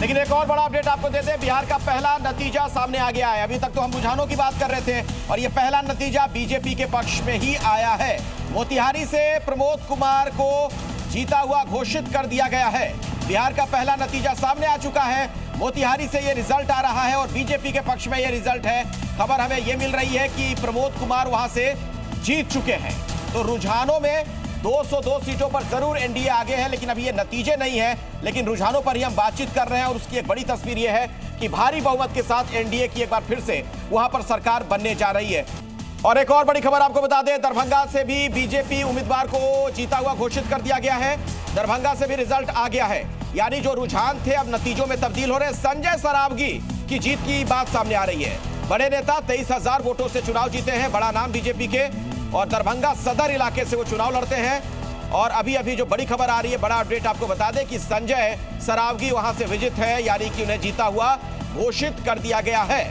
लेकिन एक और बड़ा अपडेट आपको देते हैं, बिहार का पहला नतीजा सामने आ गया है। अभी तक तो हम रुझानों की बात कर रहे थे और ये पहला नतीजा बीजेपी के पक्ष में ही आया है। मोतिहारी से प्रमोद कुमार को जीता हुआ घोषित कर दिया गया है। बिहार का पहला नतीजा सामने आ चुका है। मोतिहारी से ये रिजल्ट आ रहा है और बीजेपी के पक्ष में ये रिजल्ट है। खबर हमें ये मिल रही है कि प्रमोद कुमार वहां से जीत चुके हैं। तो रुझानों में 202 सीटों पर जरूर एनडीए आगे है, लेकिन अभी ये नतीजे नहीं है। लेकिन रुझानों पर ही हम बातचीत कर रहे हैं और उसकी एक बड़ी तस्वीर ये है कि भारी बहुमत के साथ एनडीए की एक बार फिर से वहां पर सरकार बनने जा रही है। और एक और बड़ी खबर आपको बता दें, दरभंगा से भी बीजेपी उम्मीदवार को जीता हुआ घोषित कर दिया गया है। दरभंगा से भी रिजल्ट आ गया है, यानी जो रुझान थे अब नतीजों में तब्दील हो रहे हैं। संजय सरावगी की जीत की बात सामने आ रही है। बड़े नेता 23,000 वोटों से चुनाव जीते हैं, बड़ा नाम बीजेपी के, और दरभंगा सदर इलाके से वो चुनाव लड़ते हैं। और अभी अभी जो बड़ी खबर आ रही है, बड़ा अपडेट आपको बता दें कि संजय सरावगी वहां से विजित है, यानी कि उन्हें जीता हुआ घोषित कर दिया गया है।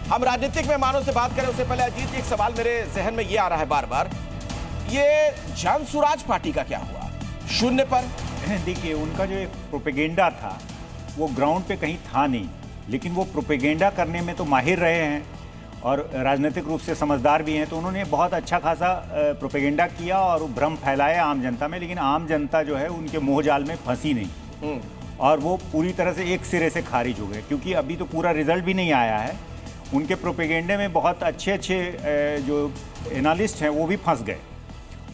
हम राजनीतिक मेहमानों से बात करें उससे पहले अजीत, एक सवाल मेरे जहन में ये आ रहा है बार बार, ये जन सुराज पार्टी का क्या हुआ? शून्य पर। देखिए, उनका जो एक प्रोपेगेंडा था वो ग्राउंड पे कहीं था नहीं, लेकिन वो प्रोपेगेंडा करने में तो माहिर रहे हैं और राजनीतिक रूप से समझदार भी हैं। तो उन्होंने बहुत अच्छा खासा प्रोपेगेंडा किया और भ्रम फैलाया आम जनता में, लेकिन आम जनता जो है उनके मोहजाल में फंसी नहीं और वो पूरी तरह से एक सिरे से खारिज हो गए, क्योंकि अभी तो पूरा रिजल्ट भी नहीं आया है। उनके प्रोपेगेंडे में बहुत अच्छे जो एनालिस्ट हैं वो भी फंस गए।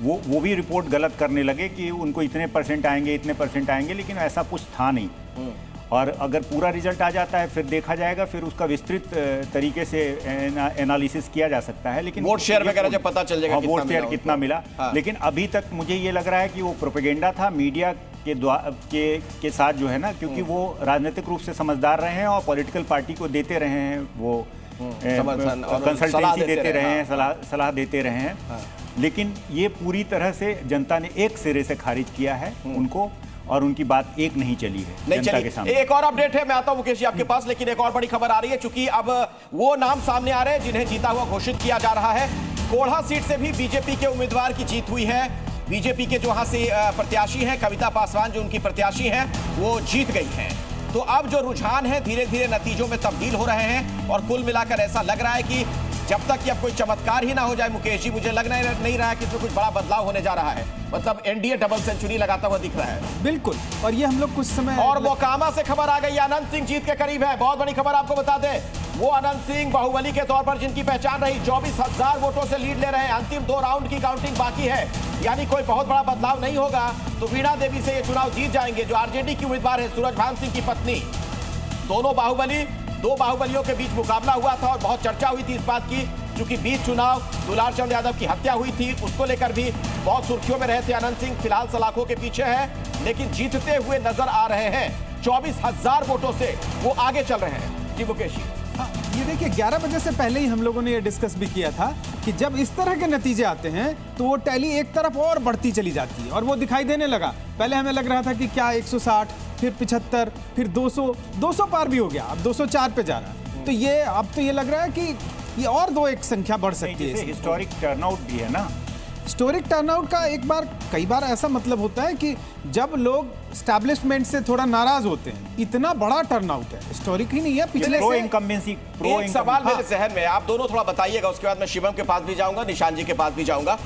वो भी रिपोर्ट गलत करने लगे कि उनको इतने परसेंट आएंगे, इतने परसेंट आएंगे, लेकिन ऐसा कुछ था नहीं। और अगर पूरा रिजल्ट आ जाता है फिर देखा जाएगा, फिर उसका विस्तृत तरीके से एनालिसिस किया जा सकता है। लेकिन वोट शेयर वगैरह जब पता चल जाएगा वोट शेयर कितना मिला। लेकिन अभी तक मुझे ये लग रहा है कि वो प्रोपेगेंडा था मीडिया के साथ जो है ना, क्योंकि वो राजनीतिक रूप से समझदार रहे हैं और पॉलिटिकल पार्टी को देते रहे हैं, वो कंसल्टेंसी देते रहे हैं, सलाह देते रहे हैं। लेकिन ये पूरी तरह से जनता ने एक सिरे से खारिज किया है उनको, और उनकी बात एक नहीं चली है जनता के सामने। एक और अपडेट है, मैं आता हूं मुकेश जी आपके पास, लेकिन एक और बड़ी खबर आ रही है, चूंकि अब वो नाम सामने आ रहे हैं जिन्हें जीता हुआ घोषित किया जा रहा है। कोढ़ा सीट से भी बीजेपी के उम्मीदवार की जीत हुई है। बीजेपी के जो वहां से प्रत्याशी हैं, कविता पासवान जो उनकी प्रत्याशी हैं, वो जीत गई हैं। तो अब जो रुझान है धीरे धीरे नतीजों में तब्दील हो रहे हैं और कुल मिलाकर ऐसा लग रहा है कि जब तक कि अब कोई चमत्कार ही ना हो जाए मुकेश जी, मुझे लग नहीं रहा है कि इसमें कुछ बड़ा बदलाव होने जा रहा है। मतलब एनडीए डबल सेंचुरी लगाता हुआ दिख रहा है। बिल्कुल, और ये हम लोग कुछ समय और मोकामा से खबर आ गई, अनंत सिंह जीत के करीब है। बहुत बड़ी खबर आपको बता दें, वो अनंत सिंह बाहुबली के तौर पर जिनकी पहचान रही, 24,000 वोटों से लीड ले रहे हैं। अंतिम 2 राउंड की काउंटिंग बाकी है, यानी कोई बहुत बड़ा बदलाव नहीं होगा तो वीणा देवी से ये चुनाव जीत जाएंगे, जो आरजेडी की उम्मीदवार है, सूरजभान सिंह की पत्नी। दोनों बाहुबली, 2 बाहुबलियों के बीच मुकाबला हुआ था और बहुत चर्चा हुई थी इस बात की, क्योंकि बीच चुनाव दुलार चंद यादव की हत्या हुई थी, उसको लेकर भी बहुत सुर्खियों में रहे थे अनंत सिंह। फिलहाल सलाखों के पीछे है, लेकिन जीतते हुए नजर आ रहे हैं। 24,000 वोटों से वो आगे चल रहे हैं। जी मुकेश जी। हाँ, ये देखिए 11 बजे से पहले ही हम लोगों ने ये डिस्कस भी किया था कि जब इस तरह के नतीजे आते हैं तो वो टैली एक तरफ और बढ़ती चली जाती है और वो दिखाई देने लगा। पहले हमें लग रहा था कि क्या 160, फिर 75, फिर 200 पार भी हो गया, अब 204 पे जा रहा है। तो ये अब तो ये लग रहा है कि ये और 2 एक संख्या बढ़ सकती है। हिस्टोरिक टर्नआउट भी है ना। हिस्टोरिक टर्नआउट का कई बार ऐसा मतलब होता है कि जब लोग एस्टैब्लिशमेंट से थोड़ा नाराज होते हैं, इतना बड़ा टर्नआउट है, हिस्टोरिक ही नहीं है पिछले से। एक सवाल मेरे जहन में, आप दोनों थोड़ा बताइएगा, उसके बाद मैं शिवम के पास भी जाऊंगा, निशान जी के पास भी जाऊंगा।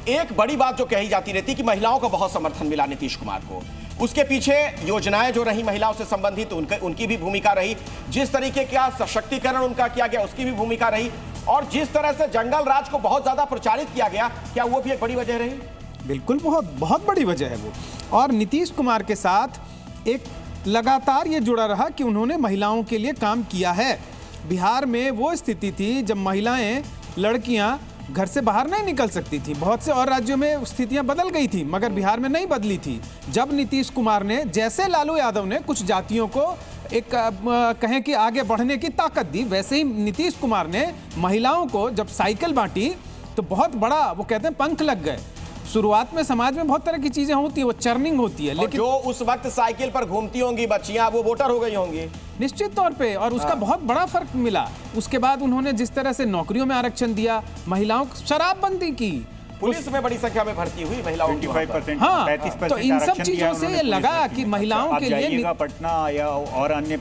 एक बड़ी बात जो कही जाती रहती कि महिलाओं का बहुत समर्थन मिला नीतीश कुमार को, उसके पीछे योजनाएं जो रही महिलाओं से संबंधित उनकी भी भूमिका रही, जिस तरीके का सशक्तिकरण उनका किया गया उसकी भी भूमिका रही, और जिस तरह से जंगल राज को बहुत ज्यादा प्रचारित किया गया, क्या वो भी एक बड़ी वजह रही? बिल्कुल, बहुत बड़ी वजह है वो। और नीतीश कुमार के साथ एक लगातार ये जुड़ा रहा कि उन्होंने महिलाओं के लिए काम किया है। बिहार में वो स्थिति थी जब महिलाएं, लड़कियां घर से बाहर नहीं निकल सकती थी। बहुत से और राज्यों में स्थितियां बदल गई थी, मगर बिहार में नहीं बदली थी। जब नीतीश कुमार ने, जैसे लालू यादव ने कुछ जातियों को एक कहें कि आगे बढ़ने की ताकत दी, वैसे ही नीतीश कुमार ने महिलाओं को जब साइकिल बांटी तो बहुत बड़ा, वो कहते हैं, पंख लग गए। शुरुआत में समाज में बहुत तरह की चीजें होती है, वो चर्निंग होती है, लेकिन जो उस वक्त साइकिल पर घूमती होंगी बच्चियां, वो वोटर हो गई होंगी निश्चित तौर पे, और उसका बहुत बड़ा फर्क मिला। उसके बाद उन्होंने जिस तरह से नौकरियों में आरक्षण दिया, महिलाओं को शराबबंदी की, पुलिस में बड़ी संख्या में भर्ती हुई महिलाओं की वहाँ पर। 25%, हाँ, 35% तो इन सब आरक्षण दिया चीजों से उन्होंने ये पुलिस लगा भर्ती कि में। महिलाओं आप के लिए जाइएगा पटना या और अन्य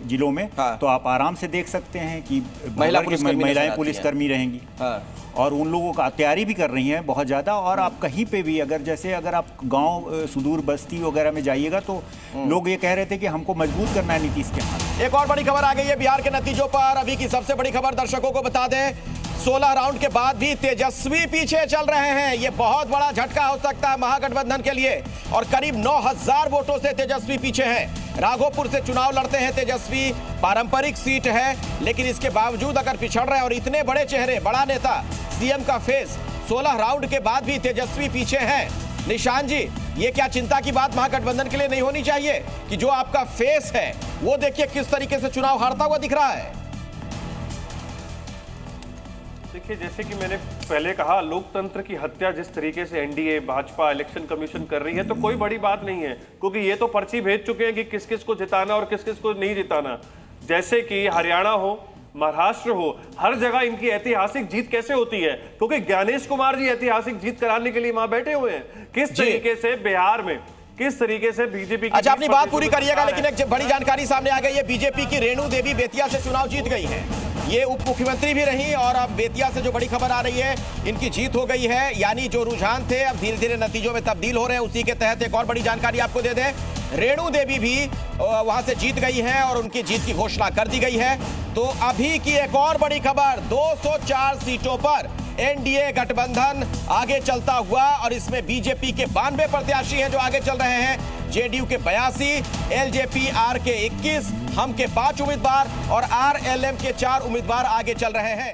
जिलों में, हाँ। तो आप आराम से देख सकते हैं कि महिला भर की पुलिसकर्मी महिलाएं नजर आती पुलिसकर्मी रहेंगी, हाँ। और उन लोगों का तैयारी भी कर रही हैं बहुत ज़्यादा। और आप कहीं पे भी अगर आप गांव सुदूर बस्ती वगैरह में जाइएगा तो लोग ये कह रहे थे कि हमको मजबूत करना है नीतीश के हाथ। एक और बड़ी खबर आ गई है बिहार के नतीजों पर। अभी की सबसे बड़ी खबर दर्शकों को बता दें, 16 राउंड के बाद भी तेजस्वी पीछे चल रहे हैं। ये बहुत बड़ा झटका हो सकता है महागठबंधन के लिए, और करीब 9000 वोटों से तेजस्वी पीछे हैं। राघोपुर से चुनाव लड़ते हैं तेजस्वी, पारंपरिक सीट है, लेकिन इसके बावजूद अगर पिछड़ रहे हैं और इतने बड़े चेहरे, बड़ा नेता, सीएम का फेस, 16 राउंड के बाद भी तेजस्वी पीछे हैं। निशान जी, ये क्या चिंता की बात महागठबंधन के लिए नहीं होनी चाहिए कि जो आपका फेस है वो देखिए किस तरीके से चुनाव हारता हुआ दिख रहा है? देखिए, जैसे कि मैंने पहले कहा, लोकतंत्र की हत्या जिस तरीके से एनडीए भाजपा इलेक्शन कमीशन कर रही है तो कोई बड़ी बात नहीं है, क्योंकि ये तो पर्ची भेज चुके हैं कि किस किस को जिताना और किस किस को नहीं जिताना। जैसे कि हरियाणा हो, महाराष्ट्र हो, हर जगह इनकी ऐतिहासिक जीत कैसे होती है, क्योंकि ज्ञानेश कुमार जी ऐतिहासिक जीत कराने के लिए वहां बैठे हुए हैं। किस तरीके से बिहार में, किस तरीके से बीजेपी की, अच्छा, अपनी बात पूरी करिएगा, लेकिन एक बड़ी जानकारी सामने आ गई है। बीजेपी की रेणु देवी बेतिया से चुनाव जीत गई हैं। ये उप मुख्यमंत्री भी रही, और अब बेतिया से जो बड़ी खबर आ रही है, इनकी जीत हो गई है। यानी जो रुझान थे अब धीरे धीरे नतीजों में तब्दील हो रहे हैं। उसी के तहत एक और बड़ी जानकारी आपको दे दें, रेणु देवी भी वहां से जीत गई हैं और उनकी जीत की घोषणा कर दी गई है। तो अभी की एक और बड़ी खबर, 204 सीटों पर एनडीए गठबंधन आगे चलता हुआ, और इसमें बीजेपी के 92 प्रत्याशी हैं जो आगे चल रहे हैं, जेडीयू के 82, एलजेपी आर के 21, हम के 5 उम्मीदवार और आरएलएम के 4 उम्मीदवार आगे चल रहे हैं।